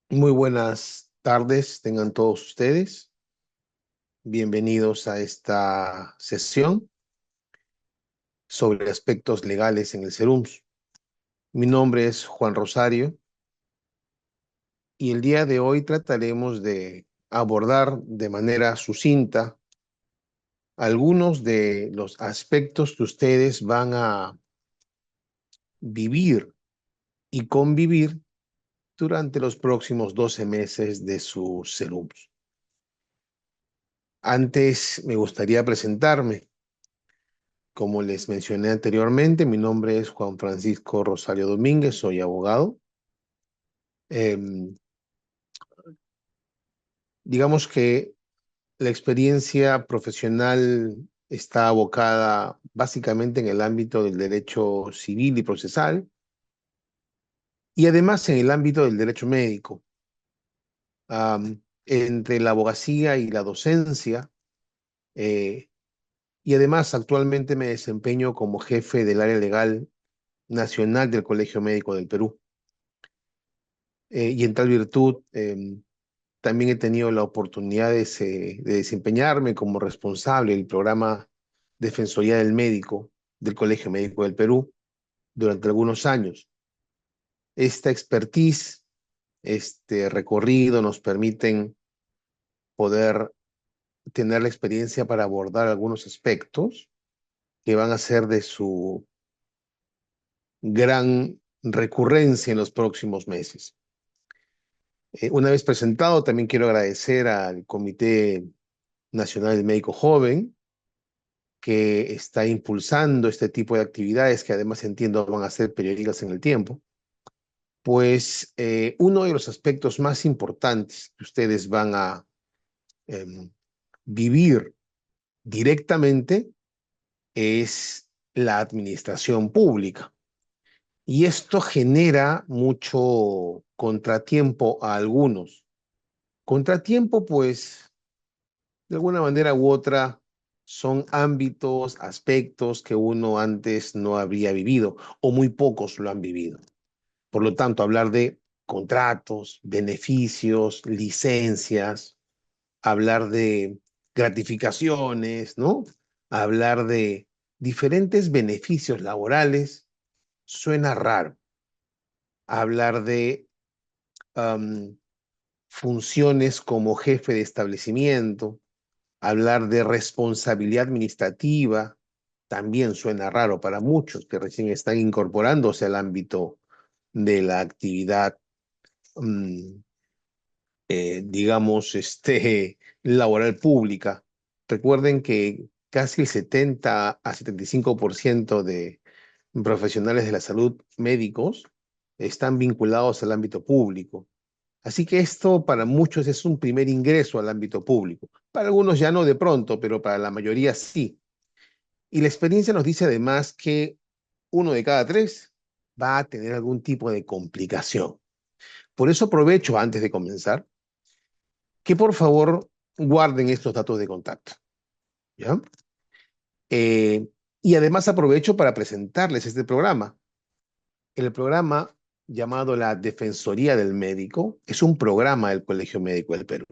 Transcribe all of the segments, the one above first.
Muy buenas tardes, tengan todos ustedes. Bienvenidos a esta sesión sobre aspectos legales en el SERUMS. Mi nombre es Juan Rosario y el día de hoy trataremos de abordar de manera sucinta algunos de los aspectos que ustedes van a vivir y convivir durante los próximos 12 meses de su SERUMS. Antes me gustaría presentarme. Como les mencioné anteriormente, mi nombre es Juan Francisco Rosario Domínguez, soy abogado. Em, digamos que la experiencia profesional está abocada básicamente en el ámbito del derecho civil y procesal y además en el ámbito del derecho médico. Entre la abogacía y la docencia, eh, y además actualmente me desempeño como jefe del área legal nacional del Colegio Médico del Perú. Y en tal virtud, también he tenido la oportunidad de desempeñarme como responsable del programa Defensoría del Médico del Colegio Médico del Perú durante algunos años. Esta expertise, este recorrido nos permiten poder tener la experiencia para abordar algunos aspectos que van a ser de su gran recurrencia en los próximos meses. Una vez presentado, también quiero agradecer al Comité Nacional del Médico Joven, que está impulsando este tipo de actividades que además entiendo van a ser periódicas en el tiempo, pues uno de los aspectos más importantes que ustedes van a em, vivir directamente es la administración pública. Y esto genera mucho contratiempo a algunos. Contratiempo, pues, de alguna manera u otra, son ámbitos, aspectos que uno antes no habría vivido o muy pocos lo han vivido. Por lo tanto, hablar de contratos, beneficios, licencias, hablar de gratificaciones, ¿no? Hablar de diferentes beneficios laborales suena raro. Hablar de um, funciones como jefe de establecimiento, hablar de responsabilidad administrativa también suena raro para muchos que recién están incorporándose al ámbito de la actividad, mm, digamos, laboral pública. Recuerden que casi el 70 a 75% de profesionales de la salud médicos están vinculados al ámbito público. Así que esto para muchos es un primer ingreso al ámbito público. Para algunos ya no de pronto, pero para la mayoría sí. Y la experiencia nos dice además que uno de cada tres va a tener algún tipo de complicación. Por eso aprovecho antes de comenzar que por favor guarden estos datos de contacto, ¿ya? Eh, y además aprovecho para presentarles este programa. El programa llamado la Defensoría del Médico es un programa del Colegio Médico del Perú.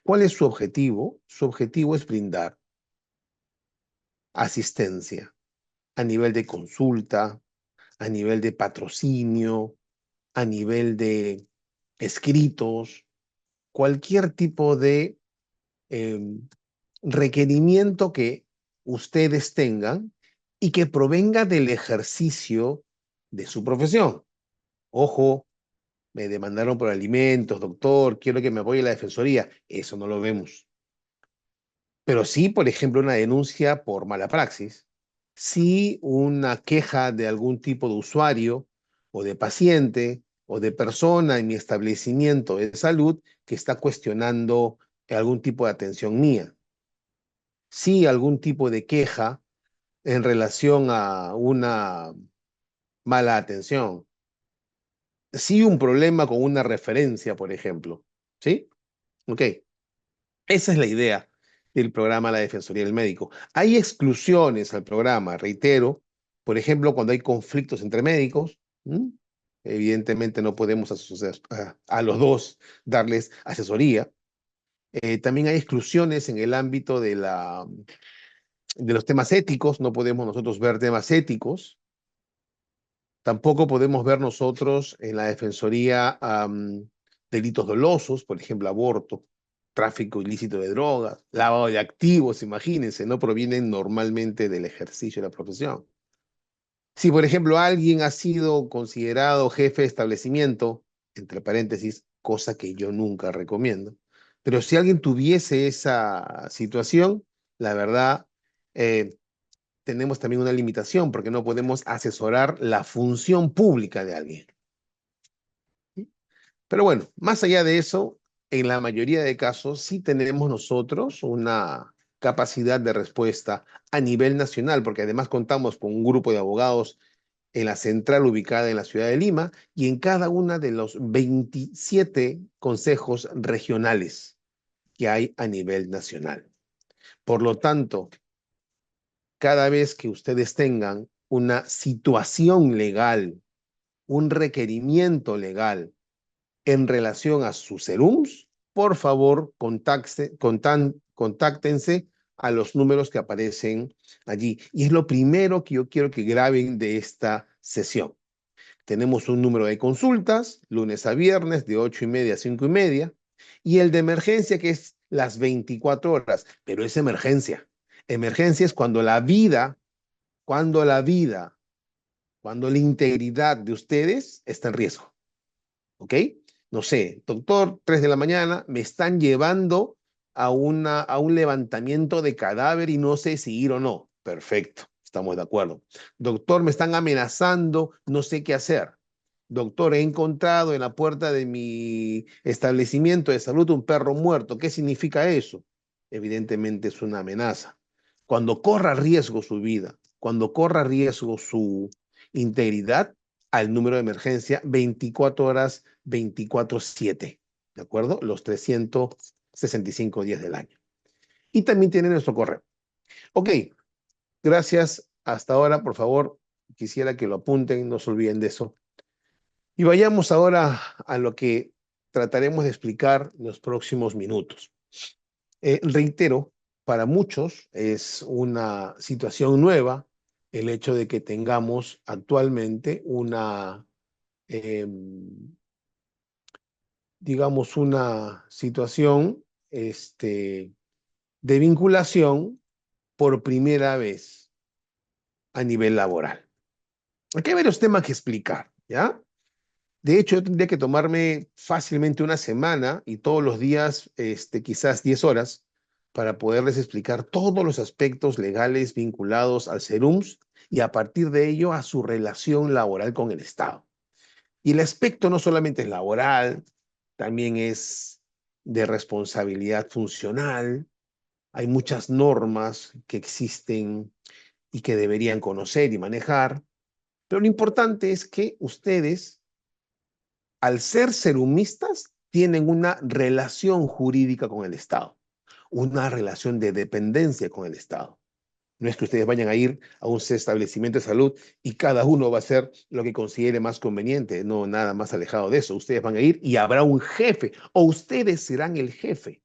¿Cuál es su objetivo? Su objetivo es brindar asistencia a nivel de consulta, a nivel de patrocinio, a nivel de escritos, cualquier tipo de eh, requerimiento que ustedes tengan y que provenga del ejercicio de su profesión. Ojo, me demandaron por alimentos, doctor, quiero que me apoye la defensoría. Eso no lo vemos. Pero sí, por ejemplo, una denuncia por mala praxis, sí una queja de algún tipo de usuario o de paciente o de persona en mi establecimiento de salud que está cuestionando algún tipo de atención mía. Sí algún tipo de queja en relación a una mala atención. Sí un problema con una referencia, por ejemplo. ¿Sí? Ok. Esa es la idea del programa La Defensoría del Médico. Hay exclusiones al programa, reitero, por ejemplo, cuando hay conflictos entre médicos, ¿m? Evidentemente no podemos a los dos darles asesoría. También hay exclusiones en el ámbito de los temas éticos. No podemos nosotros ver temas éticos. Tampoco podemos ver nosotros en la Defensoría delitos dolosos, por ejemplo, aborto, tráfico ilícito de drogas, lavado de activos, imagínense, no provienen normalmente del ejercicio de la profesión. Si, por ejemplo, alguien ha sido considerado jefe de establecimiento, entre paréntesis, cosa que yo nunca recomiendo, pero si alguien tuviese esa situación, la verdad, eh, tenemos también una limitación porque no podemos asesorar la función pública de alguien. Pero bueno, más allá de eso, en la mayoría de casos sí tenemos nosotros una capacidad de respuesta a nivel nacional, porque además contamos con un grupo de abogados en la central ubicada en la ciudad de Lima y en cada una de los 27 consejos regionales que hay a nivel nacional. Por lo tanto, cada vez que ustedes tengan una situación legal, un requerimiento legal en relación a sus serums, por favor, contáctense a los números que aparecen allí. Y es lo primero que yo quiero que graben de esta sesión. Tenemos un número de consultas, lunes a viernes, de 8:30 a 5:30, y el de emergencia, que es las 24 horas, pero es emergencia. Emergencia es cuando la vida, cuando la integridad de ustedes está en riesgo. ¿Ok? No sé, doctor, 3 de la mañana, me están llevando a un levantamiento de cadáver y no sé si ir o no. Perfecto, estamos de acuerdo. Doctor, me están amenazando, no sé qué hacer. Doctor, he encontrado en la puerta de mi establecimiento de salud un perro muerto. ¿Qué significa eso? Evidentemente es una amenaza. Cuando corra riesgo su vida, cuando corra riesgo su integridad, al número de emergencia 24 horas, 24/7, ¿de acuerdo? Los 365 días del año. Y también tiene nuestro correo. Ok, gracias. Hasta ahora, por favor, quisiera que lo apunten, no se olviden de eso. Y vayamos ahora a lo que trataremos de explicar en los próximos minutos. Reitero, para muchos es una situación nueva el hecho de que tengamos actualmente eh, digamos, una situación de vinculación por primera vez a nivel laboral. Aquí hay varios temas que explicar, ¿ya? De hecho, yo tendría que tomarme fácilmente una semana y todos los días, quizás 10 horas, para poderles explicar todos los aspectos legales vinculados al SERUMS y a partir de ello a su relación laboral con el Estado. Y el aspecto no solamente es laboral, también es de responsabilidad funcional. Hay muchas normas que existen y que deberían conocer y manejar, pero lo importante es que ustedes, al ser serumistas, tienen una relación jurídica con el Estado, una relación de dependencia con el Estado. No es que ustedes vayan a ir a un establecimiento de salud y cada uno va a hacer lo que considere más conveniente, no nada más alejado de eso. Ustedes van a ir y habrá un jefe o ustedes serán el jefe,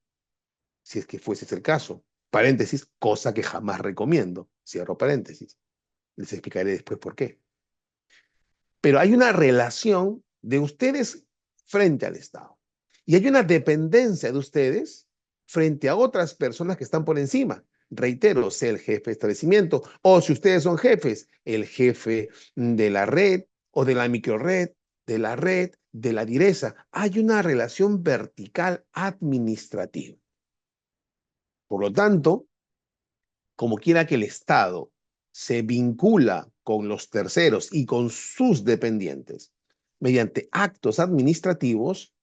si es que fuese ese el caso. Paréntesis, cosa que jamás recomiendo. Cierro paréntesis. Les explicaré después por qué. Pero hay una relación de ustedes frente al Estado y hay una dependencia de ustedes frente a otras personas que están por encima. Reitero, sea el jefe de establecimiento o si ustedes son jefes, el jefe de la red o de la microred, de la red, de la direza. Hay una relación vertical administrativa. Por lo tanto, como quiera que el Estado se vincula con los terceros y con sus dependientes mediante actos administrativos,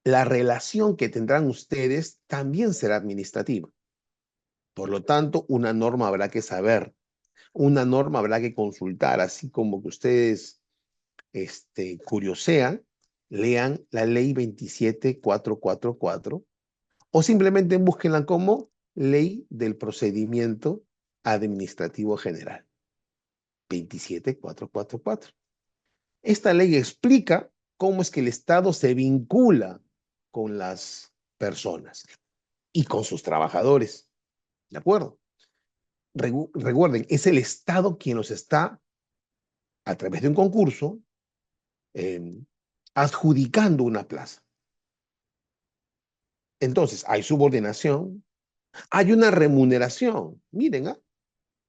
la relación que tendrán ustedes también será administrativa. Por lo tanto, una norma habrá que saber, una norma habrá que consultar, así como que ustedes curiosean, lean la ley 27444 o simplemente búsquenla como ley del procedimiento administrativo general 27444. Esta ley explica cómo es que el Estado se vincula con las personas y con sus trabajadores. ¿De acuerdo? Recuerden, es el Estado quien nos está, a través de un concurso, eh, adjudicando una plaza. Entonces, hay subordinación, hay una remuneración. Miren, ¿ah?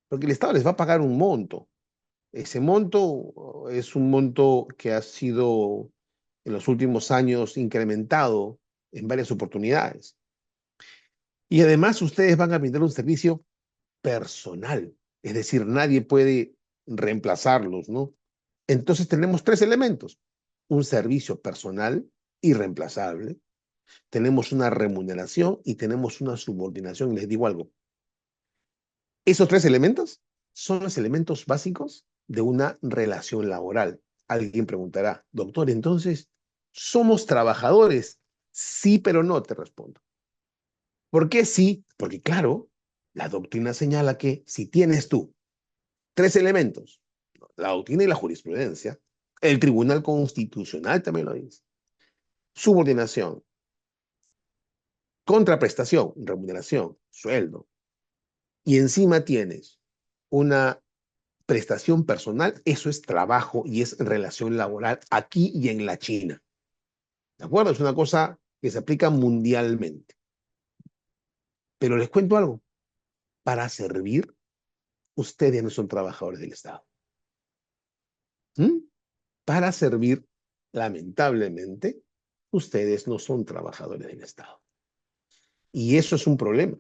Porque el Estado les va a pagar un monto. Ese monto es un monto que ha sido en los últimos años incrementado en varias oportunidades. Y además ustedes van a brindar un servicio personal, es decir, nadie puede reemplazarlos, ¿no? Entonces tenemos tres elementos: un servicio personal irreemplazable, tenemos una remuneración y tenemos una subordinación. Y les digo algo, esos tres elementos son los elementos básicos de una relación laboral. Alguien preguntará, doctor, entonces, ¿somos trabajadores? Sí, pero no, te respondo. ¿Por qué sí? Porque claro, la doctrina señala que si tienes tú tres elementos, la doctrina y la jurisprudencia, el Tribunal Constitucional también lo dice: subordinación, contraprestación, remuneración, sueldo, y encima tienes una prestación personal, eso es trabajo y es relación laboral aquí y en la China. ¿De acuerdo? Es una cosa que se aplica mundialmente. Pero les cuento algo, para servir, ustedes no son trabajadores del Estado. ¿Mm? Para servir, lamentablemente, ustedes no son trabajadores del Estado. Y eso es un problema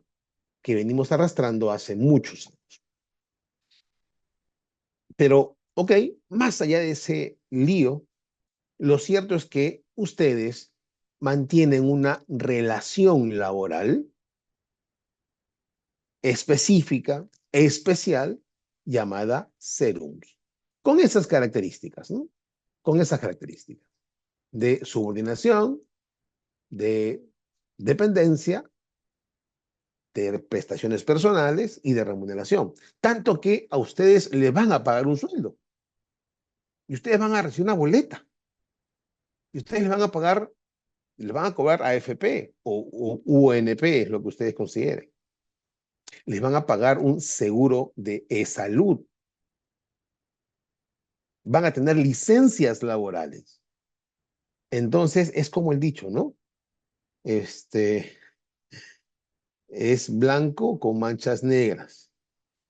que venimos arrastrando hace muchos años. Pero, ok, más allá de ese lío, lo cierto es que ustedes mantienen una relación laboral específica, especial, llamada serums, con esas características, ¿no? Con esas características de subordinación, de dependencia, de prestaciones personales y de remuneración. Tanto que a ustedes les van a pagar un sueldo y ustedes van a recibir una boleta y ustedes les van a pagar, les van a cobrar AFP o UNP, es lo que ustedes consideren. Les van a pagar un seguro de salud. Van a tener licencias laborales. Entonces, es como el dicho, ¿no? Este, es blanco con manchas negras,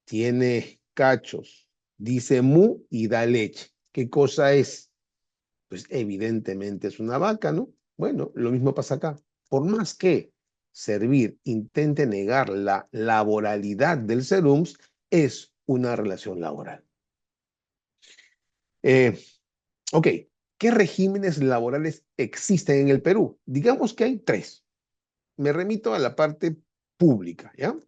tiene cachos, dice mu y da leche. ¿Qué cosa es? Pues evidentemente es una vaca, ¿no? Bueno, lo mismo pasa acá. Por más que Servir intente negar la laboralidad del serums, es una relación laboral. Eh, ok, ¿qué regímenes laborales existen en el Perú? Digamos que hay tres. Me remito a la parte pública, ¿ya?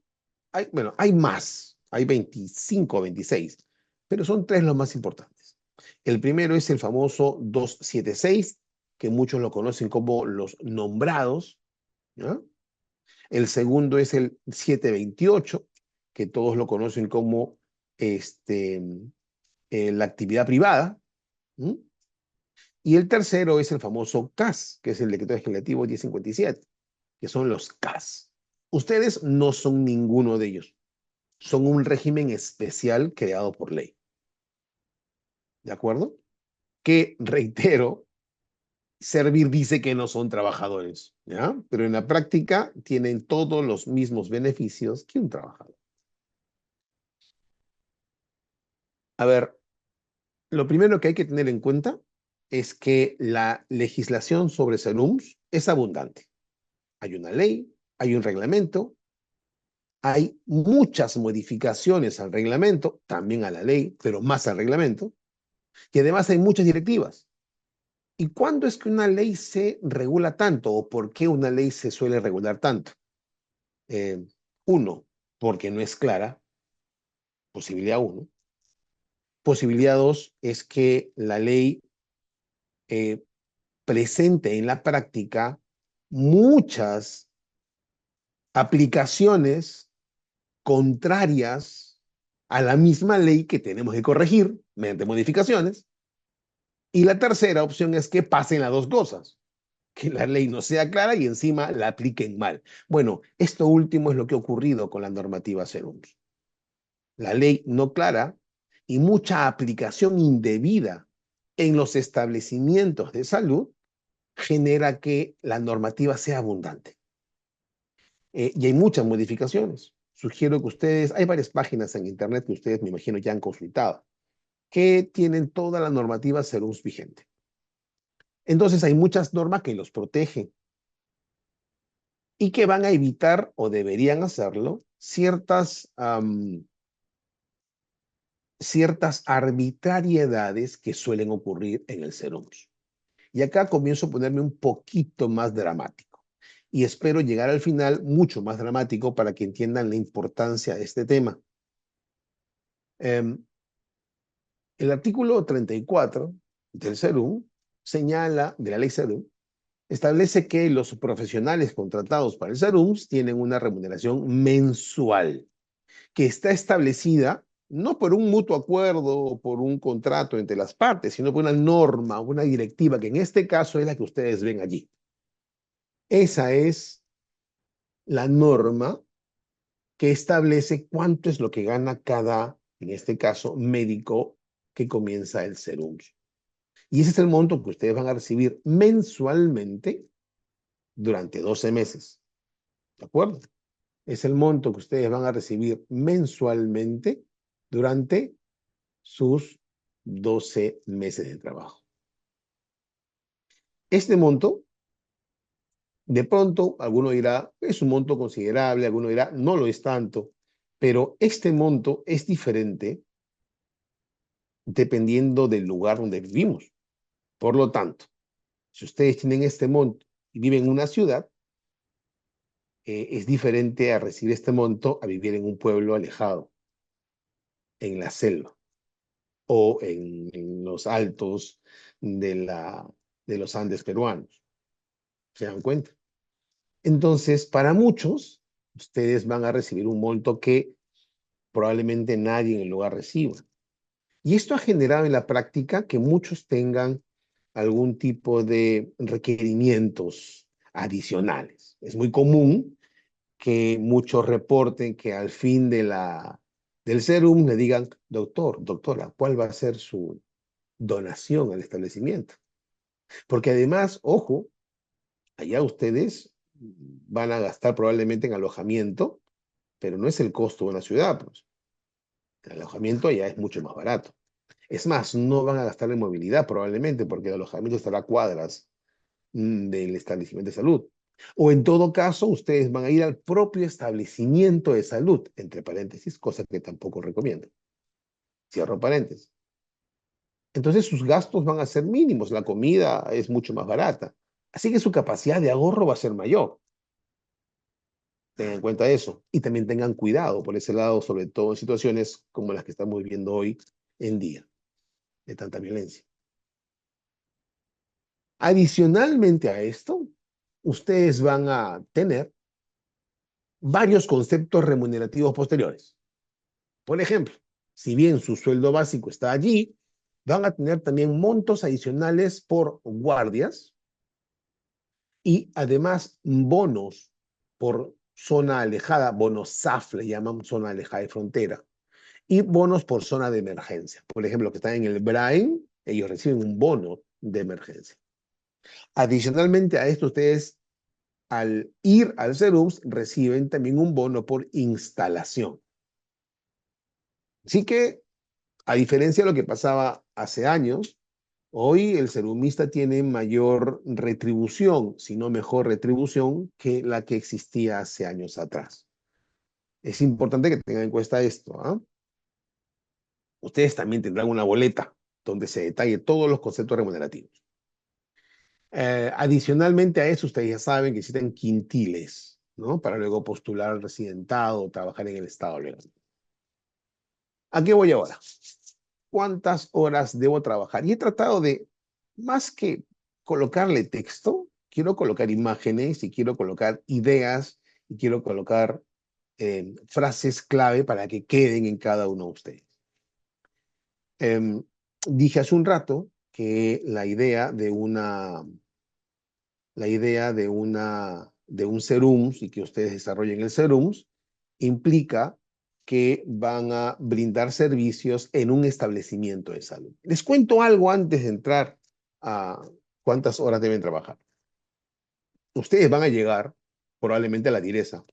Bueno, hay más, hay 25 o 26, pero son tres los más importantes. El primero es el famoso 276, que muchos lo conocen como los nombrados, ¿ya? El segundo es el 728, que todos lo conocen como la actividad privada. ¿Mm? Y el tercero es el famoso CAS, que es el decreto legislativo 1057, que son los CAS. Ustedes no son ninguno de ellos. Son un régimen especial creado por ley. ¿De acuerdo? Que, reitero, Servir dice que no son trabajadores, ¿ya? Pero en la práctica tienen todos los mismos beneficios que un trabajador. A ver, lo primero que hay que tener en cuenta es que la legislación sobre serums es abundante. Hay una ley, hay un reglamento, hay muchas modificaciones al reglamento, también a la ley, pero más al reglamento, y además hay muchas directivas. ¿Y cuándo es que una ley se regula tanto o por qué una ley se suele regular tanto? Eh, Uno, porque no es clara, posibilidad uno. Posibilidad dos es que la ley eh, presente en la práctica muchas aplicaciones contrarias a la misma ley que tenemos que corregir mediante modificaciones. Y la tercera opción es que pasen las dos cosas, que la ley no sea clara y encima la apliquen mal. Bueno, esto último es lo que ha ocurrido con la normativa Serums. La ley no clara y mucha aplicación indebida en los establecimientos de salud genera que la normativa sea abundante. Y hay muchas modificaciones. Sugiero que ustedes, hay varias páginas en internet que ustedes me imagino ya han consultado, que tienen toda la normativa Serums vigente. Entonces hay muchas normas que los protegen y que van a evitar o deberían hacerlo ciertas arbitrariedades que suelen ocurrir en el Serums. Y acá comienzo a ponerme un poquito más dramático. Y espero llegar al final mucho más dramático para que entiendan la importancia de este tema. El artículo 34 del Serum señala, de la ley Serum, establece que los profesionales contratados para el Serums tienen una remuneración mensual que está establecida no por un mutuo acuerdo o por un contrato entre las partes, sino por una norma, una directiva, que en este caso es la que ustedes ven allí. Esa es la norma que establece cuánto es lo que gana cada, en este caso, médico que comienza el Serum. Y ese es el monto que ustedes van a recibir mensualmente durante 12 meses. ¿De acuerdo? Es el monto que ustedes van a recibir mensualmente durante sus 12 meses de trabajo. Este monto, de pronto, alguno dirá, es un monto considerable, alguno dirá, no lo es tanto, pero este monto es diferente dependiendo del lugar donde vivimos. Por lo tanto, si ustedes tienen este monto y viven en una ciudad, es diferente a recibir este monto a vivir en un pueblo alejado, en la selva o en los altos de los Andes peruanos. ¿Se dan cuenta? Entonces, para muchos, ustedes van a recibir un monto que probablemente nadie en el lugar reciba. Y esto ha generado en la práctica que muchos tengan algún tipo de requerimientos adicionales. Es muy común que muchos reporten que al fin del serum le digan, doctor, doctora, ¿cuál va a ser su donación al establecimiento? Porque además, ojo, allá ustedes van a gastar probablemente en alojamiento, pero no es el costo de una ciudad, pues. El alojamiento allá es mucho más barato. Es más, no van a gastar en movilidad probablemente, porque el alojamiento estará a cuadras del establecimiento de salud. O en todo caso, ustedes van a ir al propio establecimiento de salud, entre paréntesis, cosa que tampoco recomiendo. Cierro paréntesis. Entonces sus gastos van a ser mínimos, la comida es mucho más barata. Así que su capacidad de ahorro va a ser mayor. Tengan en cuenta eso. Y también tengan cuidado por ese lado, sobre todo en situaciones como las que estamos viviendo hoy en día, de tanta violencia. Adicionalmente a esto, ustedes van a tener varios conceptos remunerativos posteriores. Por ejemplo, si bien su sueldo básico está allí, van a tener también montos adicionales por guardias y además bonos por zona alejada, bonos SAF le llaman, zona alejada de frontera, y bonos por zona de emergencia. Por ejemplo, que están en el Brain, ellos reciben un bono de emergencia. Adicionalmente a esto, ustedes al ir al Serums reciben también un bono por instalación. Así que, a diferencia de lo que pasaba hace años, hoy el serumista tiene mayor retribución, si no mejor retribución, que la que existía hace años atrás. Es importante que tengan en cuenta esto, ¿ah? Ustedes también tendrán una boleta donde se detalle todos los conceptos remunerativos. Adicionalmente a eso, ustedes ya saben que existen quintiles, ¿no? Para luego postular al residentado o trabajar en el estado legal. ¿A qué voy ahora? ¿Cuántas horas debo trabajar? Y he tratado de, más que colocarle texto, quiero colocar imágenes y quiero colocar ideas y quiero colocar frases clave para que queden en cada uno de ustedes. Dije hace un rato que de un serums y que ustedes desarrollen el serums implica que van a brindar servicios en un establecimiento de salud. Les cuento algo antes de entrar a cuántas horas deben trabajar. Ustedes van a llegar probablemente a la direza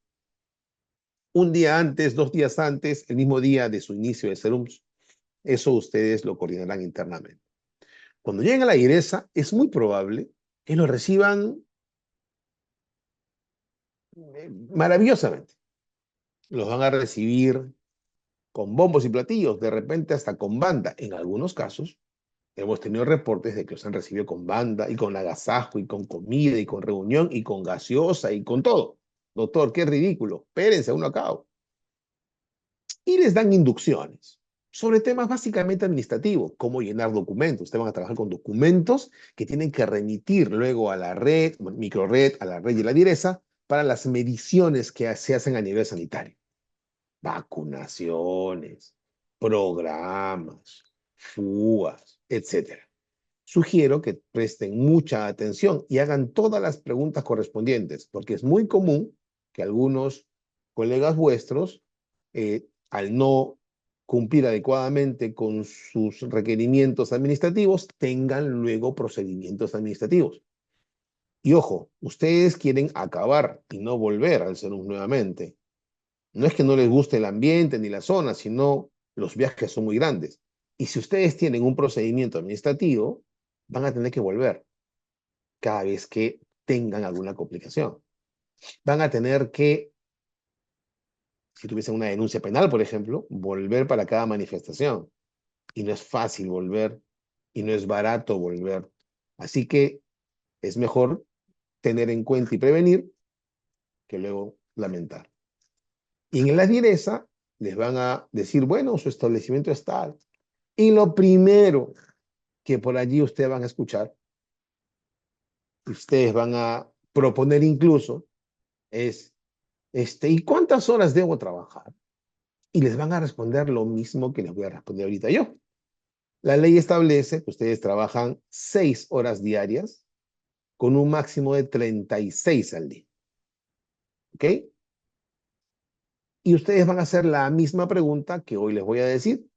un día antes, 2 días antes, el mismo día de su inicio de serums. Eso ustedes lo coordinarán internamente. Cuando lleguen a la direza, es muy probable que lo reciban maravillosamente. Los van a recibir con bombos y platillos, de repente hasta con banda. En algunos casos, hemos tenido reportes de que los han recibido con banda y con agasajo y con comida y con reunión y con gaseosa y con todo. Doctor, qué ridículo. Espérense, uno acabo. Y les dan inducciones sobre temas básicamente administrativos, cómo llenar documentos. Ustedes van a trabajar con documentos que tienen que remitir luego a la red, microred, a la red y la direza para las mediciones que se hacen a nivel sanitario. Vacunaciones, programas, fugas, etcétera. Sugiero que presten mucha atención y hagan todas las preguntas correspondientes, porque es muy común que algunos colegas vuestros, al no cumplir adecuadamente con sus requerimientos administrativos, tengan luego procedimientos administrativos. Y ojo, ustedes quieren acabar y no volver al CERUM nuevamente. No es que no les guste el ambiente ni la zona, sino los viajes son muy grandes. Y si ustedes tienen un procedimiento administrativo, van a tener que volver cada vez que tengan alguna complicación. Van a tener que, si tuviesen una denuncia penal, por ejemplo, volver para cada manifestación. Y no es fácil volver y no es barato volver. Así que es mejor tener en cuenta y prevenir que luego lamentar. Y en la direza les van a decir, bueno, su establecimiento es tal. Y lo primero que por allí ustedes van a escuchar, ustedes van a proponer incluso, es, ¿y cuántas horas debo trabajar? Y les van a responder lo mismo que les voy a responder ahorita yo. La ley establece que ustedes trabajan 6 horas diarias con un máximo de 36 al día. ¿Ok? Y ustedes van a hacer la misma pregunta que hoy les voy a decir.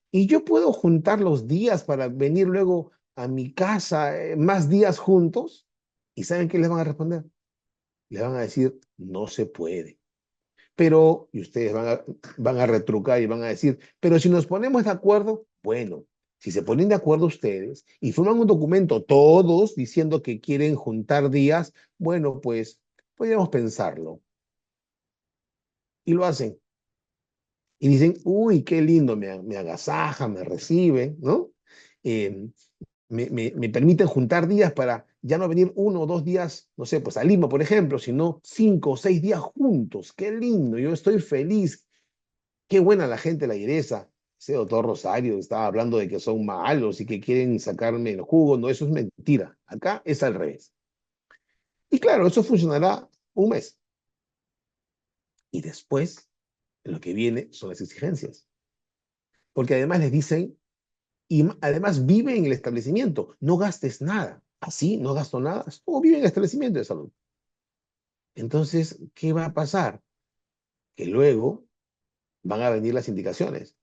¿Y yo puedo juntar los días para venir luego a mi casa más días juntos? ¿Y saben qué les van a responder? Les van a decir, no se puede. Pero, y ustedes van a retrucar y van a decir, pero si nos ponemos de acuerdo, bueno, si se ponen de acuerdo ustedes y forman un documento todos diciendo que quieren juntar días, bueno, pues podríamos pensarlo. Y lo hacen. Y dicen, uy, qué lindo, me agasaja, me recibe, ¿no? Eh, me permiten juntar días para ya no venir 1 o 2 días, no sé, pues a Lima, por ejemplo, sino 5 o 6 días juntos. Qué lindo, yo estoy feliz. Qué buena la gente de la Iresa. Ese doctor Rosario estaba hablando de que son malos y que quieren sacarme el jugo. No, eso es mentira. Acá es al revés. Y claro, eso funcionará un mes. Y después, lo que viene son las exigencias. Porque además les dicen, y además vive en el establecimiento, no gastes nada. Así, no gasto nada. O vive en el establecimiento de salud. Entonces, ¿qué va a pasar? Que luego van a venir las indicaciones.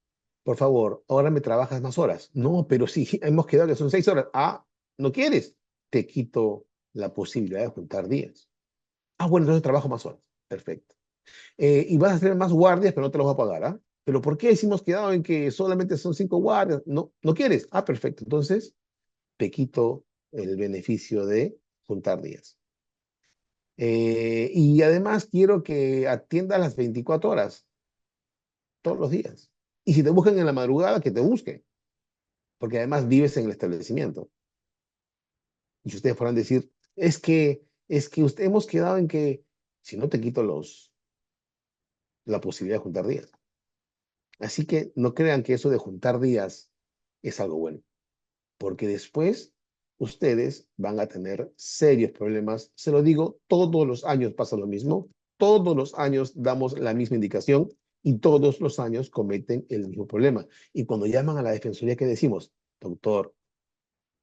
Por favor, ahora me trabajas más horas. No, pero sí, hemos quedado que son 6 horas. Ah, ¿no quieres? Te quito la posibilidad de juntar días. Ah, bueno, entonces trabajo más horas. Perfecto. Y vas a hacer más guardias, pero no te los voy a pagar, ¿ah? ¿Pero por qué hemos quedado en que solamente son 5 guardias? No, ¿no quieres? Ah, perfecto. Entonces, te quito el beneficio de juntar días. Y además quiero que atiendas las 24 horas, todos los días. Y si te buscan en la madrugada, que te busquen, porque además vives en el establecimiento. Y si ustedes fueran a decir, es que usted, hemos quedado en que si no te quito la posibilidad de juntar días. Así que no crean que eso de juntar días es algo bueno, porque después ustedes van a tener serios problemas. Se lo digo, todos los años pasa lo mismo, todos los años damos la misma indicación y todos los años cometen el mismo problema. Y cuando llaman a la defensoría, ¿qué decimos? Doctor,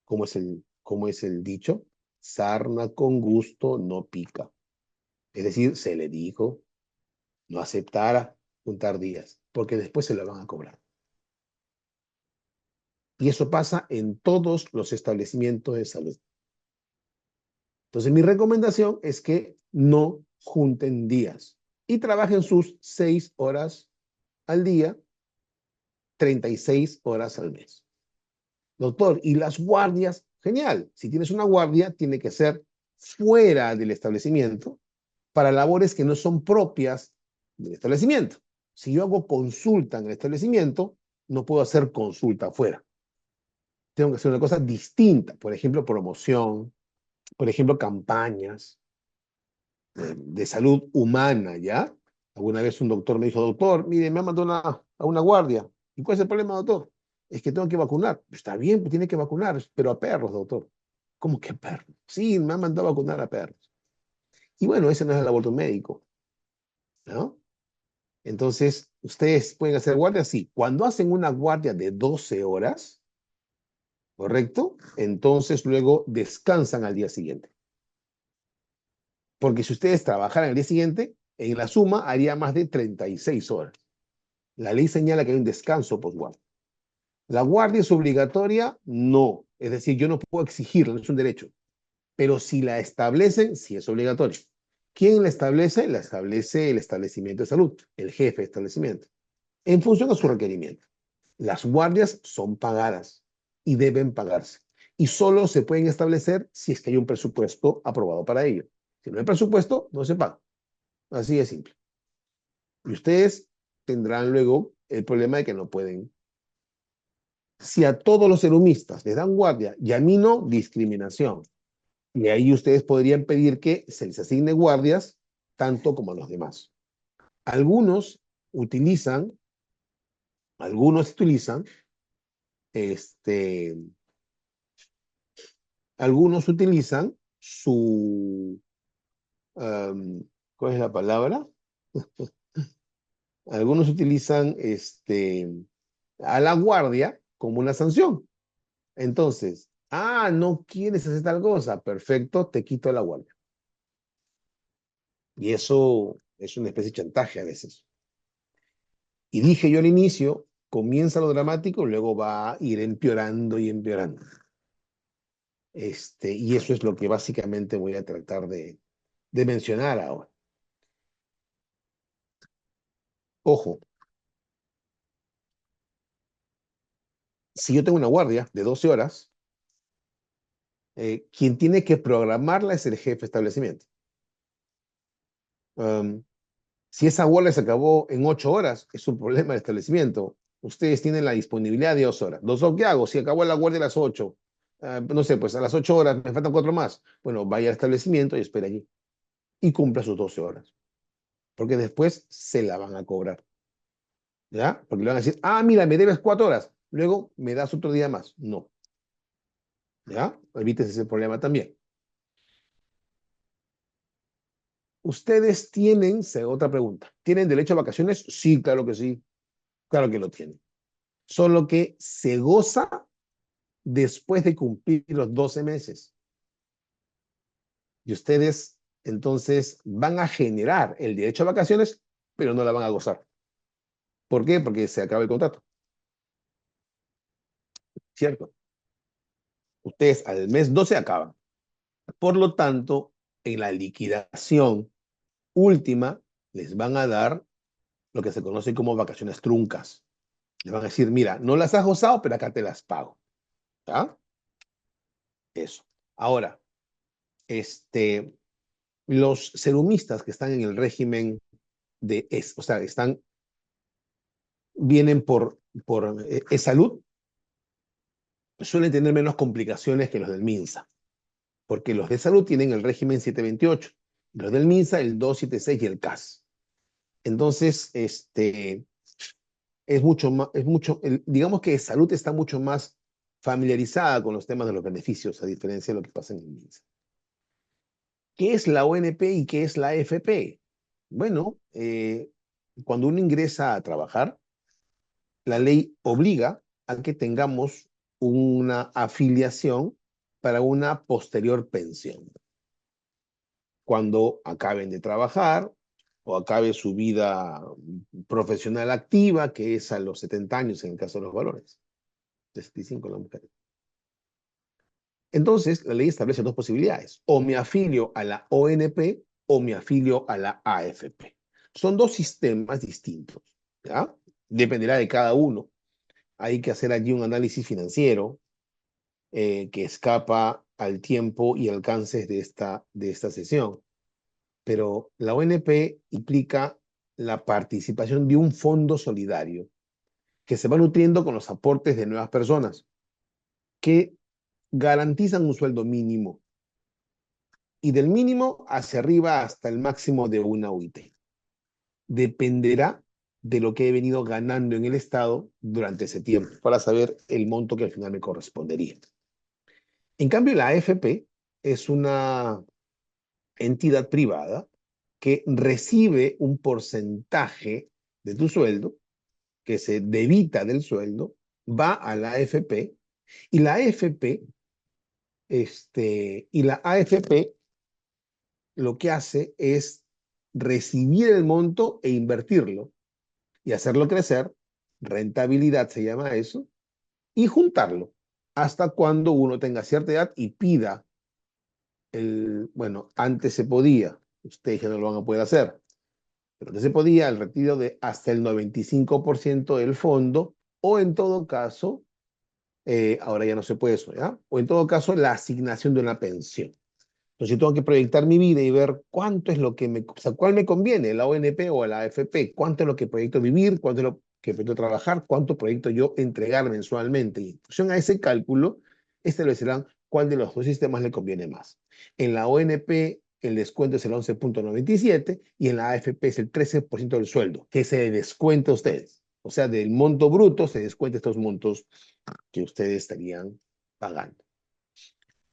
cómo es el dicho? Sarna con gusto no pica. Es decir, se le dijo, no aceptara juntar días, porque después se lo van a cobrar. Y eso pasa en todos los establecimientos de salud. Entonces, mi recomendación es que no junten días y trabajen sus 6 horas al día, 36 horas al mes. Doctor, ¿y las guardias? Genial. Si tienes una guardia, tiene que ser fuera del establecimiento para labores que no son propias del establecimiento. Si yo hago consulta en el establecimiento, no puedo hacer consulta afuera. Tengo que hacer una cosa distinta, por ejemplo, promoción, por ejemplo, campañas de salud humana, ¿ya? Alguna vez un doctor me dijo, doctor, mire, me ha mandado a una guardia. ¿Y cuál es el problema, doctor? Es que tengo que vacunar. Está bien, pues tiene que vacunar, pero a perros, doctor. ¿Cómo que a perros? Sí, me han mandado a vacunar a perros. Y bueno, ese no es la labor de un médico, ¿no? Entonces, ustedes pueden hacer guardia, sí. Cuando hacen una guardia de 12 horas, ¿correcto? Entonces luego descansan al día siguiente. Porque si ustedes trabajaran el día siguiente, en la suma haría más de 36 horas. La ley señala que hay un descanso post-guardia. ¿La guardia es obligatoria? No. Es decir, yo no puedo exigirla, no es un derecho. Pero si la establecen, sí es obligatorio. ¿Quién la establece? La establece el establecimiento de salud, el jefe de establecimiento, en función de su requerimiento. Las guardias son pagadas y deben pagarse. Y solo se pueden establecer si es que hay un presupuesto aprobado para ello. Si no hay presupuesto, no se paga. Así de simple. Y ustedes tendrán luego el problema de que no pueden. Si a todos los serumistas les dan guardia y a mí no, discriminación. Y ahí ustedes podrían pedir que se les asigne guardias tanto como a los demás. Algunos utilizan, algunos utilizan, este, algunos utilizan su, ¿cuál es la palabra? Algunos utilizan a la guardia como una sanción. Entonces, no quieres hacer tal cosa, perfecto, te quito la guardia. Y eso es una especie de chantaje a veces. Y dije yo al inicio, comienza lo dramático, luego va a ir empeorando y empeorando. Y eso es lo que básicamente voy a tratar de mencionar ahora. Ojo, si yo tengo una guardia de 12 horas, quien tiene que programarla es el jefe de establecimiento. Um, si esa guardia se acabó en 8 horas, es un problema del establecimiento. Ustedes tienen la disponibilidad de 2 horas. ¿Qué hago? Si acabó la guardia a las 8, no sé, pues a las 8 horas me faltan 4 más. Bueno, vaya al establecimiento y espere allí. Y cumpla sus 12 horas. Porque después se la van a cobrar. ¿Ya? Porque le van a decir, mira, me debes 4 horas. Luego me das otro día más. No. ¿Ya? Evites ese problema también. Ustedes tienen, otra pregunta, ¿tienen derecho a vacaciones? Sí, claro que sí. Claro que lo tienen. Solo que se goza después de cumplir los 12 meses. Y ustedes entonces van a generar el derecho a vacaciones, pero no la van a gozar. ¿Por qué? Porque se acaba el contrato. ¿Cierto? Ustedes al mes 12 acaban. Por lo tanto, en la liquidación última, les van a dar lo que se conoce como vacaciones truncas. Les van a decir, mira, no las has gozado, pero acá te las pago. ¿Ya? Eso. Ahora, los serumistas que están en el régimen o sea, vienen por salud, suelen tener menos complicaciones que los del MINSA, porque los de salud tienen el régimen 728, los del MINSA el 276 y el CAS. Entonces, digamos que salud está mucho más familiarizada con los temas de los beneficios, a diferencia de lo que pasa en el MINSA. ¿Qué es la ONP y qué es la AFP? Bueno, cuando uno ingresa a trabajar, la ley obliga a que tengamos una afiliación para una posterior pensión. Cuando acaben de trabajar o acabe su vida profesional activa, que es a los 70 años en el caso de los varones, 65 la mujer. Entonces, la ley establece dos posibilidades: o me afilio a la ONP o me afilio a la AFP. Son dos sistemas distintos, ¿ya? Dependerá de cada uno. Hay que hacer allí un análisis financiero que escapa al tiempo y alcances de esta sesión. Pero la ONP implica la participación de un fondo solidario que se va nutriendo con los aportes de nuevas personas que garantizan un sueldo mínimo y del mínimo hacia arriba hasta el máximo de una UIT. Dependerá de lo que he venido ganando en el Estado durante ese tiempo para saber el monto que al final me correspondería. En cambio, la AFP es una entidad privada que recibe un porcentaje de tu sueldo, que se debita del sueldo, va a la AFP y la AFP, y la AFP lo que hace es recibir el monto e invertirlo y hacerlo crecer, rentabilidad se llama eso, y juntarlo hasta cuando uno tenga cierta edad y pida bueno, antes se podía, ustedes ya no lo van a poder hacer, pero antes se podía el retiro de hasta el 95% del fondo, o en todo caso, ahora ya no se puede eso, ¿ya? O en todo caso, la asignación de una pensión. Entonces yo tengo que proyectar mi vida y ver cuánto es lo que o sea, cuál me conviene, la ONP o la AFP, cuánto es lo que proyecto vivir, cuánto es lo que proyecto trabajar, cuánto proyecto yo entregar mensualmente. Y en función a ese cálculo, establecerán cuál de los dos sistemas le conviene más. En la ONP el descuento es el 11,97 y en la AFP es el 13% del sueldo, que se descuenta a ustedes. O sea, del monto bruto se descuenta estos montos que ustedes estarían pagando.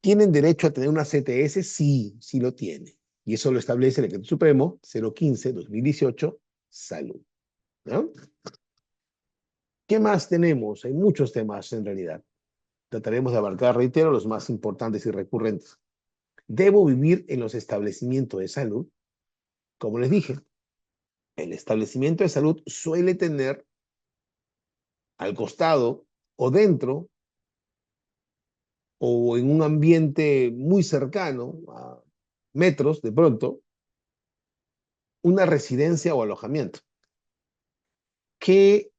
¿Tienen derecho a tener una CTS? Sí, sí lo tienen. Y eso lo establece el Decreto Supremo 015-2018, Salud. ¿No? ¿Qué más tenemos? Hay muchos temas en realidad. Trataremos de abarcar, reitero, los más importantes y recurrentes. ¿Debo vivir en los establecimientos de salud? Como les dije, el establecimiento de salud suele tener al costado o dentro o en un ambiente muy cercano, a metros de pronto, una residencia o alojamiento que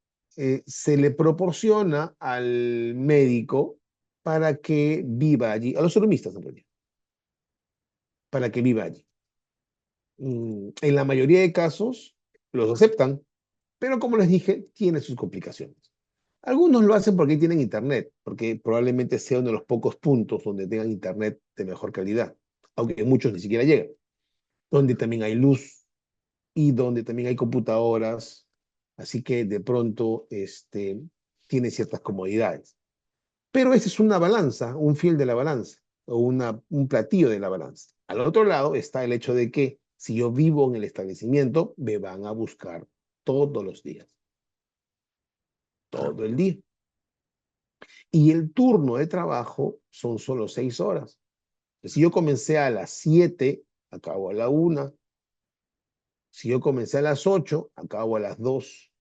se le proporciona al médico para que viva allí, a los sonomistas en realidad, para que viva allí. En la mayoría de casos los aceptan, pero como les dije, tiene sus complicaciones. Algunos lo hacen porque tienen internet, porque probablemente sea uno de los pocos puntos donde tengan internet de mejor calidad, aunque muchos ni siquiera llegan, donde también hay luz y donde también hay computadoras, así que de pronto tiene ciertas comodidades. Pero esa es una balanza, un fiel de la balanza, o un platillo de la balanza. Al otro lado está el hecho de que si yo vivo en el establecimiento, me van a buscar todos los días, todo el día. Y el turno de trabajo son solo 6 horas. Si yo comencé a las 7, acabo a la 1. Si yo comencé a las 8, acabo a las 2.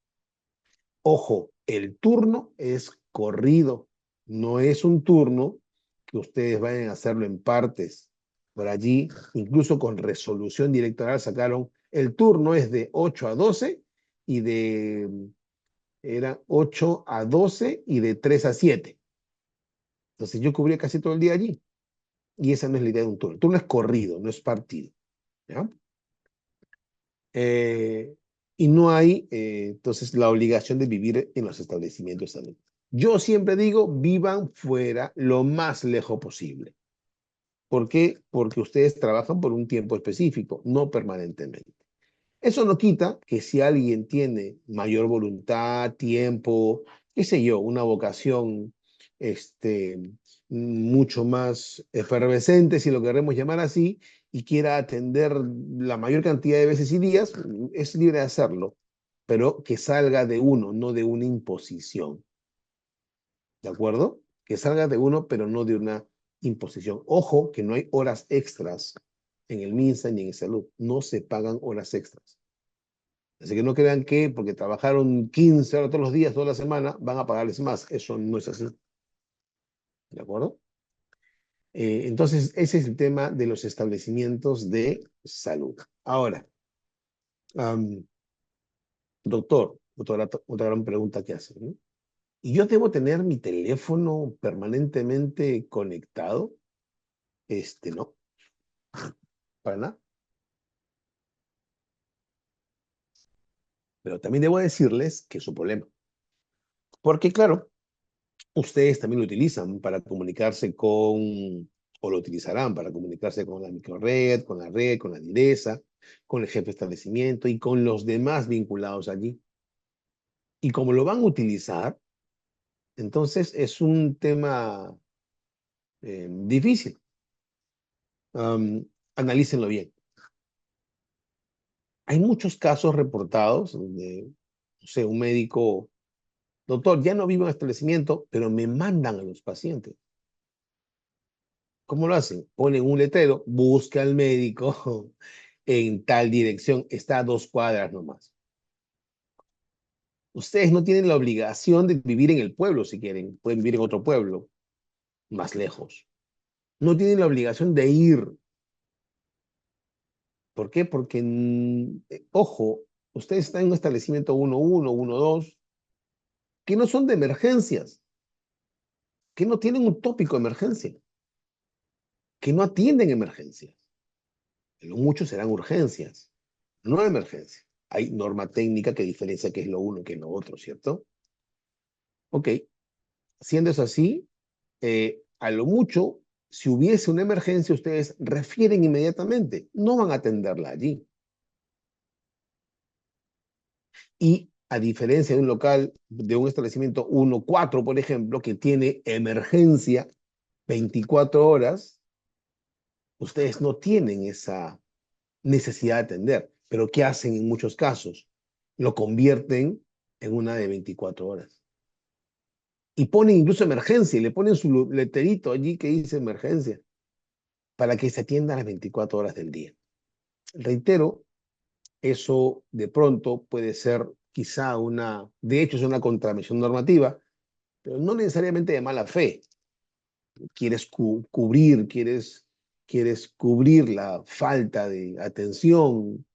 Ojo, el turno es corrido, no es un turno que ustedes vayan a hacerlo en partes. Por allí, incluso con resolución directoral sacaron, el turno es de 8 a 12 y era 8 a 12 y de 3 a 7. Entonces yo cubría casi todo el día allí. Y esa no es la idea de un turno. El turno es corrido, no es partido. ¿Ya? Eh, y no hay, entonces, la obligación de vivir en los establecimientos también. Yo siempre digo, vivan fuera lo más lejos posible. ¿Por qué? Porque ustedes trabajan por un tiempo específico, no permanentemente. Eso no quita que si alguien tiene mayor voluntad, tiempo, qué sé yo, una vocación mucho más efervescente, si lo queremos llamar así, y quiera atender la mayor cantidad de veces y días, es libre de hacerlo, pero que salga de uno, no de una imposición. ¿De acuerdo? que salga de uno, pero no de una imposición. Ojo que no hay horas extras en el MINSA ni en salud. No se pagan horas extras. Así que no crean que porque trabajaron 15 horas todos los días, toda la semana, van a pagarles más. Eso no es así. ¿De acuerdo? Entonces, ese es el tema de los establecimientos de salud. Ahora, am, doctor, otra gran pregunta que hace, ¿no? ¿Y yo debo tener mi teléfono permanentemente conectado? No, para nada. Pero también debo decirles que es su problema. Porque, claro, ustedes también lo utilizan para comunicarse o lo utilizarán para comunicarse con la microred, con la red, con la direza, con el jefe de establecimiento y con los demás vinculados allí. Y como lo van a utilizar, entonces es un tema difícil. Analícenlo bien. Hay muchos casos reportados donde, no sé, un médico, doctor, ya no vivo en establecimiento, pero me mandan a los pacientes. ¿Cómo lo hacen? Ponen un letrero, busca al médico en tal dirección, está a 2 cuadras nomás. Ustedes no tienen la obligación de vivir en el pueblo si quieren, pueden vivir en otro pueblo, más lejos. No tienen la obligación de ir. ¿Por qué? Porque, ojo, ustedes están en un establecimiento 1-1, 1-2, que no son de emergencias, que no tienen un tópico de emergencia, que no atienden emergencias. Lo muchos serán urgencias, no emergencias. Hay norma técnica que diferencia qué es lo uno y qué es lo otro, ¿cierto? Ok, siendo eso así, a lo mucho, si hubiese una emergencia, ustedes refieren inmediatamente, no van a atenderla allí. Y a diferencia de un local, de un establecimiento 1-4, por ejemplo, que tiene emergencia 24 horas, ustedes no tienen esa necesidad de atender. Pero ¿qué hacen en muchos casos? Lo convierten en una de 24 horas. Y ponen incluso emergencia, y le ponen su letrerito allí que dice emergencia, para que se atienda las 24 horas del día. Reitero, eso de pronto puede ser quizá de hecho es una contravención normativa, pero no necesariamente de mala fe. Quieres quieres cubrir la falta de atención,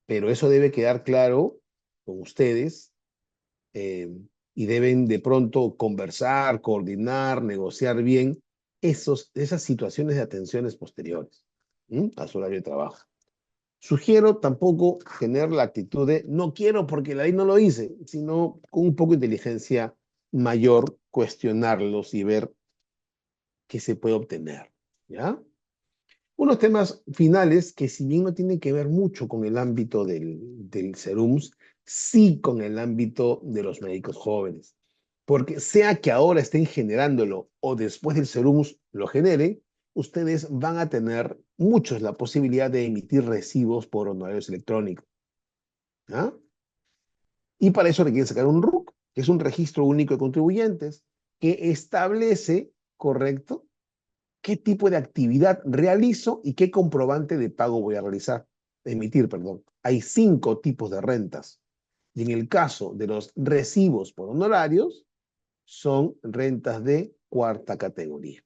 pero eso debe quedar claro con ustedes, eh, y deben de pronto conversar, coordinar, negociar bien esas situaciones de atenciones posteriores a su horario de trabajo. Sugiero tampoco tener la actitud de no quiero porque la ley no lo dice, sino con un poco de inteligencia mayor, cuestionarlos y ver qué se puede obtener. ¿Ya? Unos temas finales que si bien no tienen que ver mucho con el ámbito del SERUMS, sí con el ámbito de los médicos jóvenes. Porque sea que ahora estén generándolo o después del SERUMS lo genere, ustedes van a tener muchos la posibilidad de emitir recibos por honorarios electrónicos. ¿Ah? Y para eso requieren sacar un RUC, que es un registro único de contribuyentes, que establece, correcto, qué tipo de actividad realizo y qué comprobante de pago voy a emitir, perdón. Hay 5 tipos de rentas. Y en el caso de los recibos por honorarios, son rentas de cuarta categoría.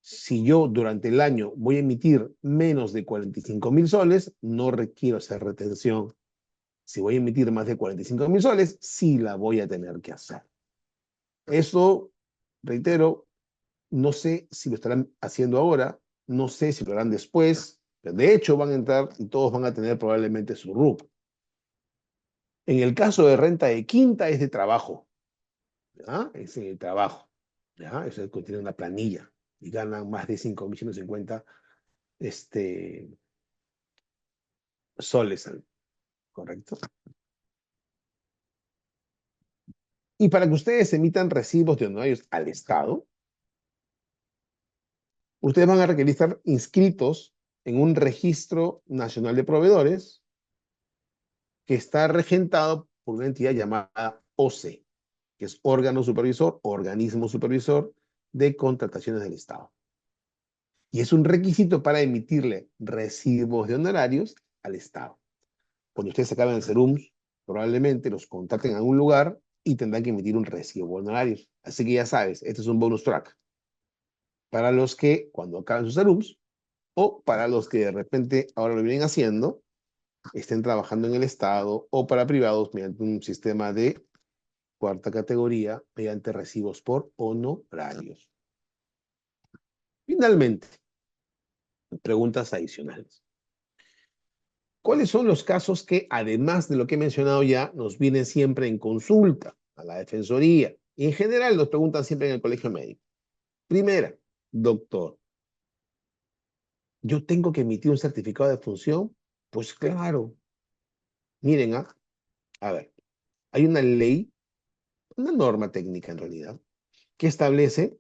Si yo durante el año voy a emitir menos de 45.000 soles, no requiero hacer retención. Si voy a emitir más de 45.000 soles, sí la voy a tener que hacer. Eso, reitero, no sé si lo estarán haciendo ahora, no sé si lo harán después. De hecho, van a entrar y todos van a tener probablemente su RUC. En el caso de renta de quinta es de trabajo. ¿Ya? Es de trabajo. ¿Ya? Eso contiene una planilla y ganan más de 5.150 soles, ¿correcto? Y para que ustedes emitan recibos de honorarios al Estado, ustedes van a requerir estar inscritos en un registro nacional de proveedores que está regentado por una entidad llamada OCE. que es órgano supervisor, organismo supervisor de contrataciones del Estado. Y es un requisito para emitirle recibos de honorarios al Estado. Cuando ustedes acaben el SERUMS, probablemente los contraten en algún lugar y tendrán que emitir un recibo de honorarios. Así que ya sabes, este es un bonus track para los que cuando acaben sus SERUMS o para los que de repente ahora lo vienen haciendo, estén trabajando en el Estado o para privados mediante un sistema de cuarta categoría mediante recibos por honorarios. Finalmente, preguntas adicionales. ¿Cuáles son los casos que, además de lo que he mencionado ya, nos vienen siempre en consulta a la Defensoría? Y en general nos preguntan siempre en el colegio médico. Primera, doctor, ¿yo tengo que emitir un certificado de función? Pues claro. Miren, a ver, hay una ley, una norma técnica en realidad, que establece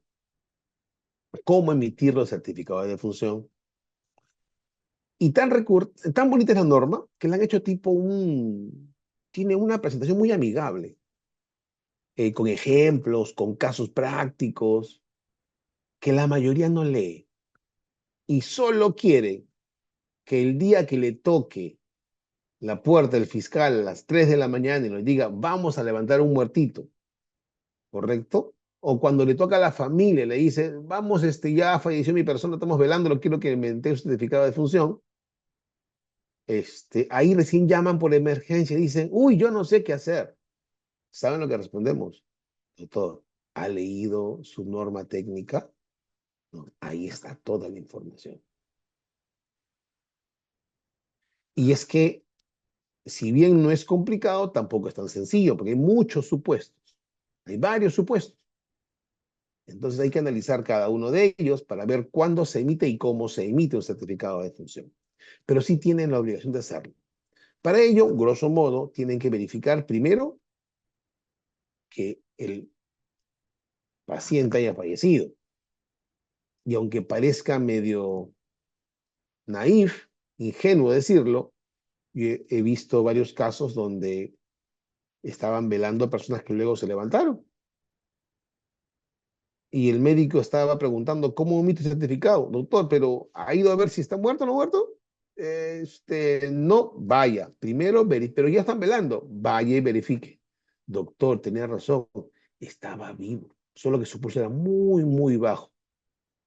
cómo emitir los certificados de función. Y tan bonita es la norma que la han hecho tipo tiene una presentación muy amigable, con ejemplos, con casos prácticos, que la mayoría no lee. Y solo quiere que el día que le toque la puerta del fiscal a las 3 de la mañana y le diga, vamos a levantar un muertito, ¿correcto? O cuando le toca a la familia, le dice, vamos, ya falleció mi persona, estamos velando, quiero que me entregue un certificado de función. Ahí recién llaman por emergencia y dicen, uy, yo no sé qué hacer. ¿Saben lo que respondemos? Doctor, ¿ha leído su norma técnica? No, ahí está toda la información. Y es que, si bien no es complicado, tampoco es tan sencillo, porque hay muchos supuestos. Hay varios supuestos. Entonces hay que analizar cada uno de ellos para ver cuándo se emite y cómo se emite un certificado de función. Pero sí tienen la obligación de hacerlo. Para ello, grosso modo, tienen que verificar primero que el paciente haya fallecido. Y aunque parezca medio naif, ingenuo decirlo, yo he visto varios casos donde estaban velando a personas que luego se levantaron. Y el médico estaba preguntando, ¿cómo emite el certificado? Doctor, pero ¿ha ido a ver si está muerto o no muerto? No, vaya, primero, pero ya están velando, vaya y verifique. Doctor, tenía razón, estaba vivo, solo que su pulso era muy, muy bajo.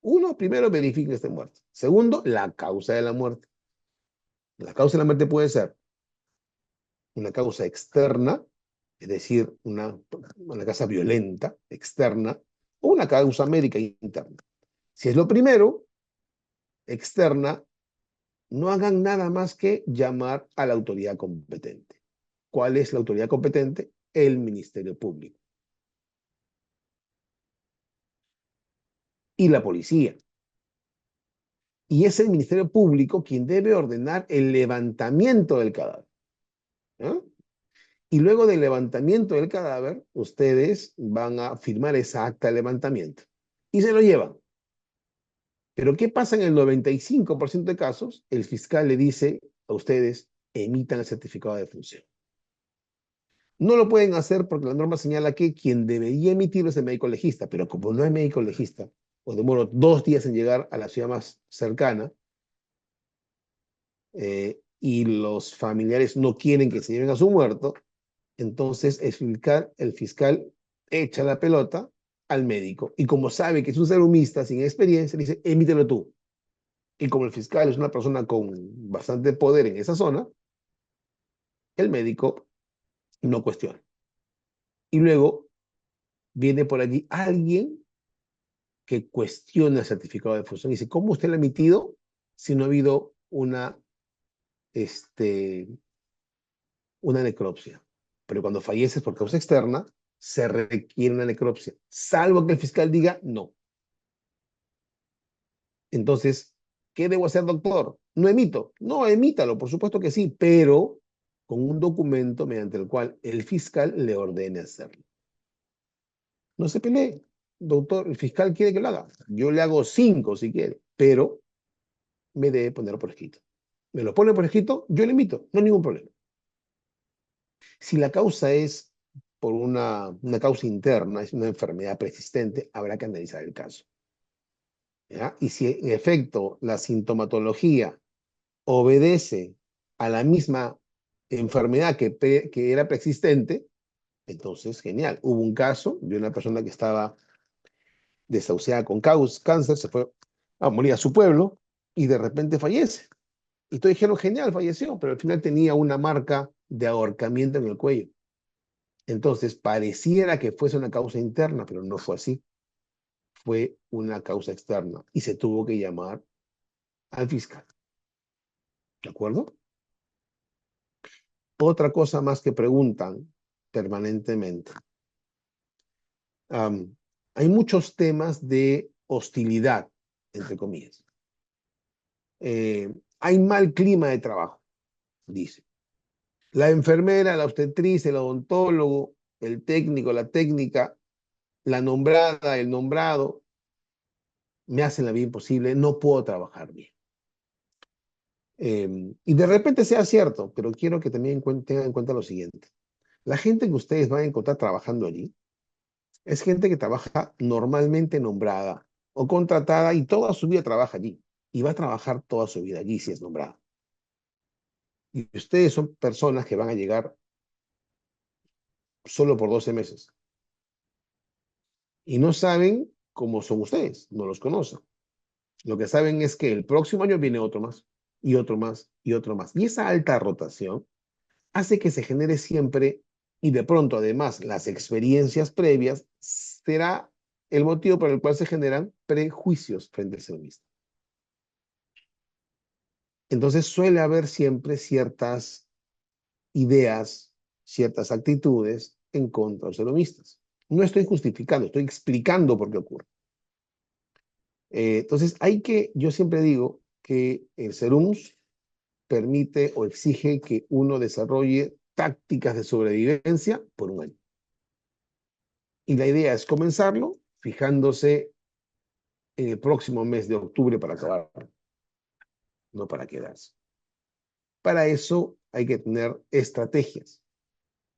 Uno, primero verifique que esté muerto. Segundo, la causa de la muerte. La causa de la muerte puede ser una causa externa, es decir, una causa violenta, externa, o una causa médica interna. Si es lo primero, externa, no hagan nada más que llamar a la autoridad competente. ¿Cuál es la autoridad competente? El Ministerio Público. Y la policía. Y es el Ministerio Público quien debe ordenar el levantamiento del cadáver. ¿Eh? Y luego del levantamiento del cadáver, ustedes van a firmar esa acta de levantamiento. Y se lo llevan. Pero ¿qué pasa en el 95% de casos? El fiscal le dice a ustedes, emitan el certificado de función. No lo pueden hacer porque la norma señala que quien debería emitirlo es el médico legista, pero como no hay médico legista, o demoro 2 días en llegar a la ciudad más cercana, y los familiares no quieren que se lleven a su muerto, entonces el fiscal echa la pelota al médico. Y como sabe que es un serumista sin experiencia, dice, emítelo tú. Y como el fiscal es una persona con bastante poder en esa zona, el médico no cuestiona. Y luego viene por allí alguien que cuestiona el certificado de función y dice, ¿cómo usted lo ha emitido si no ha habido este, una necropsia? Pero cuando falleces por causa externa, se requiere una necropsia, salvo que el fiscal diga no. Entonces, ¿qué debo hacer, doctor? No emito. No, emítalo, por supuesto que sí, pero con un documento mediante el cual el fiscal le ordene hacerlo. No se pelee, doctor, el fiscal quiere que lo haga. Yo le hago 5 si quiere, pero me debe ponerlo por escrito. Me lo pone por escrito, yo le emito, no hay ningún problema. Si la causa es por una causa interna, es una enfermedad persistente, habrá que analizar el caso. ¿Ya? Y si en efecto la sintomatología obedece a la misma enfermedad que era preexistente, entonces genial. Hubo un caso de una persona que estaba desahuciada con cáncer, se fue a morir a su pueblo y de repente fallece. Y todos dijeron, genial, falleció, pero al final tenía una marca de ahorcamiento en el cuello. Entonces, pareciera que fuese una causa interna, pero no fue así. Fue una causa externa y se tuvo que llamar al fiscal. ¿De acuerdo? Otra cosa más que preguntan permanentemente. Um, Hay muchos temas de hostilidad, entre comillas. Hay mal clima de trabajo, dice. La enfermera, la obstetriz, el odontólogo, el técnico, la técnica, la nombrada, el nombrado, me hacen la vida imposible, no puedo trabajar bien. Y de repente sea cierto, pero quiero que también tengan en cuenta lo siguiente. La gente que ustedes van a encontrar trabajando allí es gente que trabaja normalmente nombrada o contratada y toda su vida trabaja allí. Y va a trabajar toda su vida allí si es nombrada. Y ustedes son personas que van a llegar solo por 12 meses. Y no saben cómo son ustedes, no los conocen. Lo que saben es que el próximo año viene otro más, y otro más, y otro más. Y esa alta rotación hace que se genere siempre, y de pronto además las experiencias previas, será el motivo por el cual se generan prejuicios frente al ceramista. Entonces suele haber siempre ciertas ideas, ciertas actitudes en contra de los ceromistas. No estoy justificando, estoy explicando por qué ocurre. Entonces yo siempre digo que el Serums permite o exige que uno desarrolle tácticas de sobrevivencia por un año. Y la idea es comenzarlo fijándose en el próximo mes de octubre para acabar, no para quedarse. Para eso hay que tener estrategias.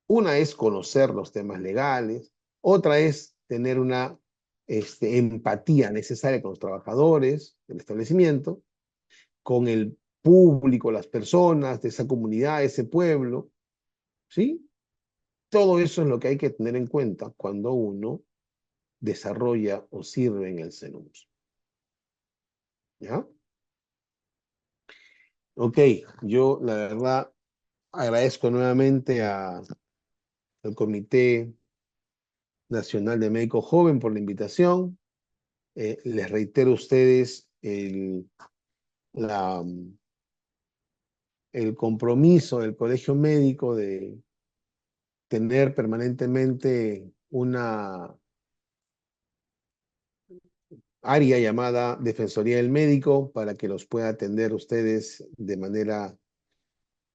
Una es conocer los temas legales, otra es tener una empatía necesaria con los trabajadores del establecimiento, con el público, las personas de esa comunidad, ese pueblo, ¿sí? Todo eso es lo que hay que tener en cuenta cuando uno desarrolla o sirve en el CENUMS. ¿Ya? Ok, yo la verdad agradezco nuevamente al Comité Nacional de Médico Joven por la invitación. Les reitero a ustedes la, el compromiso del Colegio Médico de tener permanentemente una área llamada Defensoría del Médico para que los pueda atender ustedes de manera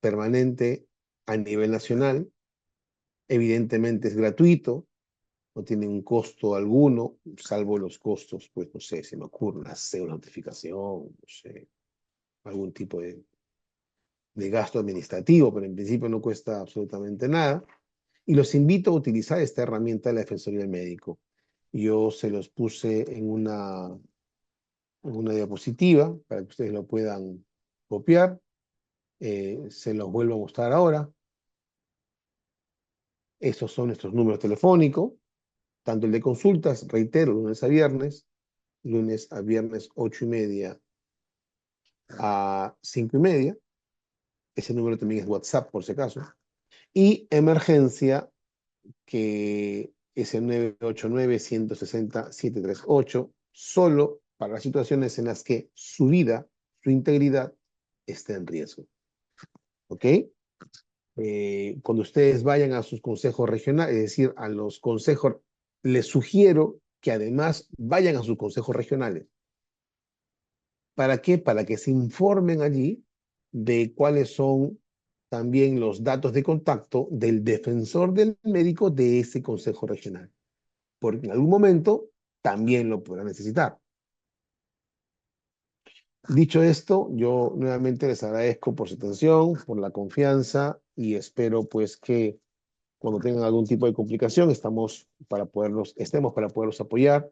permanente a nivel nacional. Evidentemente es gratuito, no tiene un costo alguno, salvo los costos, pues no sé, se me ocurre una cédula de notificación, no sé, algún tipo de gasto administrativo, pero en principio no cuesta absolutamente nada. Y los invito a utilizar esta herramienta de la Defensoría del Médico. Yo se los puse en una diapositiva para que ustedes lo puedan copiar. Se los vuelvo a mostrar ahora. Esos son nuestros números telefónicos, tanto el de consultas, reitero, lunes a viernes 8:30 a 5:30. Ese número también es WhatsApp, por si acaso. Y emergencia, que es el 989-160-738, solo para las situaciones en las que su vida, su integridad, esté en riesgo. ¿Ok? Cuando ustedes vayan a sus consejos regionales, es decir, a los consejos, les sugiero que además vayan a sus consejos regionales. ¿Para qué? Para que se informen allí de cuáles son también los datos de contacto del defensor del médico de ese consejo regional, porque en algún momento también lo podrán necesitar. Dicho esto, yo nuevamente les agradezco por su atención, por la confianza y espero pues que Cuando tengan algún tipo de complicación, estemos para poderlos apoyar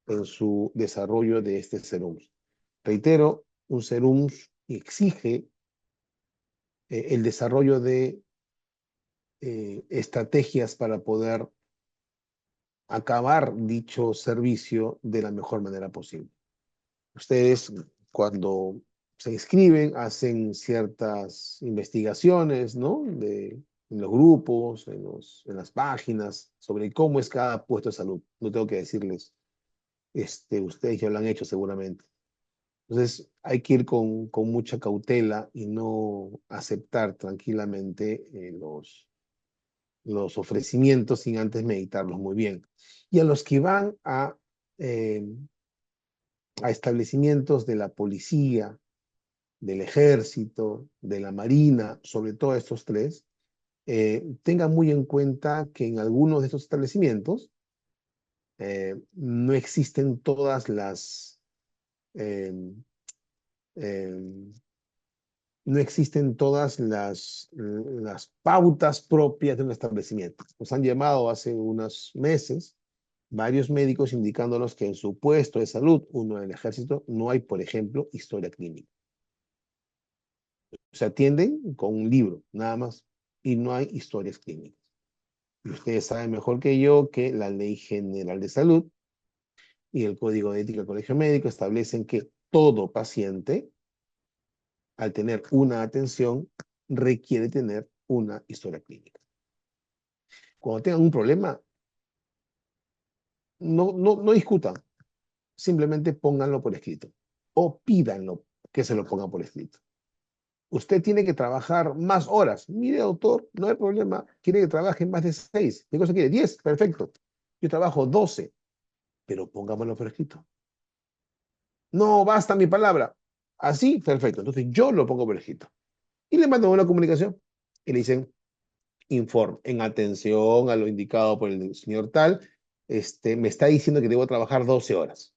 en su desarrollo de este SERUMS. Reitero, un SERUMS exige el desarrollo de estrategias para poder acabar dicho servicio de la mejor manera posible. Ustedes, cuando se inscriben, hacen ciertas investigaciones, ¿no? En los grupos, en las páginas, sobre cómo es cada puesto de salud. No tengo que decirles, ustedes ya lo han hecho seguramente. Entonces, hay que ir con mucha cautela y no aceptar tranquilamente los ofrecimientos sin antes meditarlos muy bien. Y a los que van eh, a establecimientos de la policía, del ejército, de la marina, sobre todo estos tres, tengan muy en cuenta que en algunos de estos establecimientos no existen todas eh, eh, no existen todas las pautas propias de un establecimiento. Nos han llamado hace unos meses varios médicos indicándonos que en su puesto de salud, uno en el ejército, no hay, por ejemplo, historia clínica. Se atienden con un libro, nada más, y no hay historias clínicas. Y ustedes saben mejor que yo que la Ley General de Salud y el Código de Ética del Colegio Médico establecen que todo paciente, al tener una atención, requiere tener una historia clínica. Cuando tengan un problema, no discutan, simplemente pónganlo por escrito o pídanlo que se lo pongan por escrito. Usted tiene que trabajar más horas. Mire, doctor, no hay problema. Quiere que trabaje más de 6. ¿Qué cosa quiere? 10. Perfecto. Yo trabajo 12, pero pongámoslo por escrito. No basta mi palabra. Así, perfecto. Entonces yo lo pongo por escrito. Y le mandan una comunicación y le dicen, informe, en atención a lo indicado por el señor tal, me está diciendo que debo trabajar 12 horas.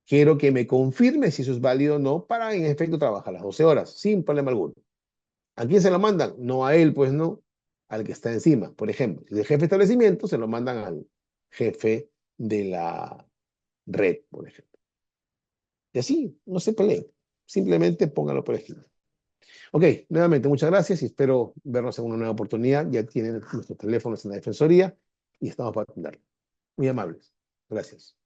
Quiero que me confirme si eso es válido o no para, en efecto, trabajar las 12 horas, sin problema alguno. ¿A quién se lo mandan? No a él, pues no, al que está encima. Por ejemplo, si es el jefe de establecimiento, se lo mandan al jefe de la red, por ejemplo. Y así, no se peleen. Simplemente póngalo por escrito. Ok, nuevamente, muchas gracias y espero vernos en una nueva oportunidad. Ya tienen nuestros teléfonos en la defensoría y estamos para atenderlo. Muy amables. Gracias.